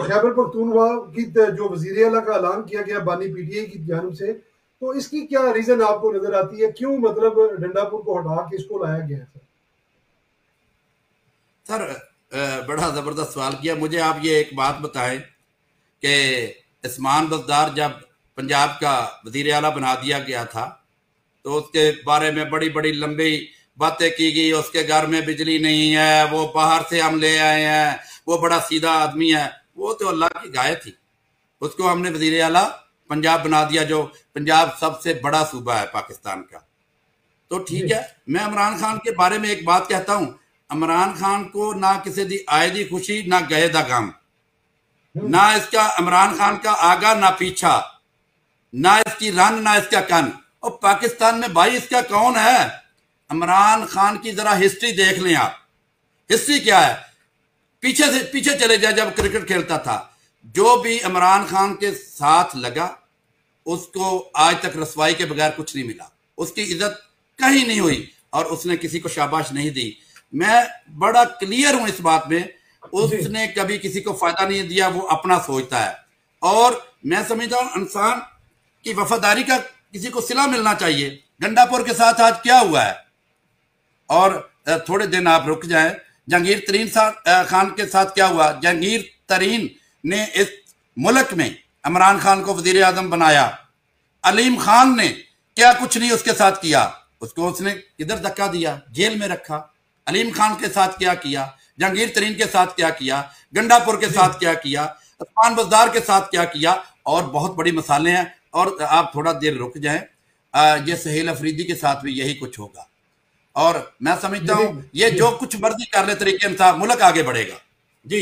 खैबर पख्तूनख्वा की जो वजीर आला का ऐलान किया गया बानी पीटीआई की जानिब से, तो इसकी क्या रीजन आपको नजर आती है? क्यों मतलब डंडापुर को हटा के इसको लाया गया है सर? बड़ा जबरदस्त सवाल किया। मुझे आप ये एक बात बताएं कि उस्मान बज़दार जब पंजाब का वजीर आला बना दिया गया था तो उसके बारे में बड़ी बड़ी लंबी बातें की गई। उसके घर में बिजली नहीं है, वो बाहर से हम ले आए हैं, वो बड़ा सीधा आदमी है। वो तो अल्लाह की गाय थी, उसको हमने वजीर आला पंजाब बना दिया, जो पंजाब सबसे बड़ा सूबा है पाकिस्तान का। तो ठीक जी। है, मैं इमरान खान के बारे में एक बात कहता हूं। इमरान खान को ना किसी दी आए दी खुशी ना गए दा गम, ना इसका इमरान खान का आगा ना पीछा, ना इसकी रन ना इसका कन। और पाकिस्तान में भाई इसका कौन है? इमरान खान की जरा हिस्ट्री देख लें आप। हिस्ट्री क्या है? पीछे से पीछे चले जाए, जब क्रिकेट खेलता था जो भी इमरान खान के साथ लगा उसको आज तक रसवाई के बगैर कुछ नहीं मिला, उसकी इज्जत कहीं नहीं हुई और उसने किसी को शाबाश नहीं दी। मैं बड़ा क्लियर हूं इस बात में, उसने कभी किसी को फायदा नहीं दिया, वो अपना सोचता है। और मैं समझता हूं इंसान की वफादारी का किसी को सिला मिलना चाहिए। गंडापुर के साथ आज क्या हुआ है? और थोड़े दिन आप रुक जाएं, जहांगीर तरीन खान के साथ क्या हुआ? जहांगीर तरीन ने इस मुल्क में इमरान खान को वजीर आजम बनाया। अलीम खान ने क्या कुछ नहीं उसके साथ किया, उसको उसने किधर धक्का दिया, जेल में रखा। अलीम खान के साथ क्या किया, जहांगीर तरीन के साथ क्या किया, गंडापुर के साथ क्या किया, उस्मान बज़दार के साथ क्या किया, और बहुत बड़ी मिसालें हैं। और आप थोड़ा देर रुक जाएं, ये सहेल अफरीदी के साथ भी यही कुछ होगा। और मैं समझता हूं ये जो कुछ मर्जी कर ले तरीके अनुसार मुल्क आगे बढ़ेगा। जी।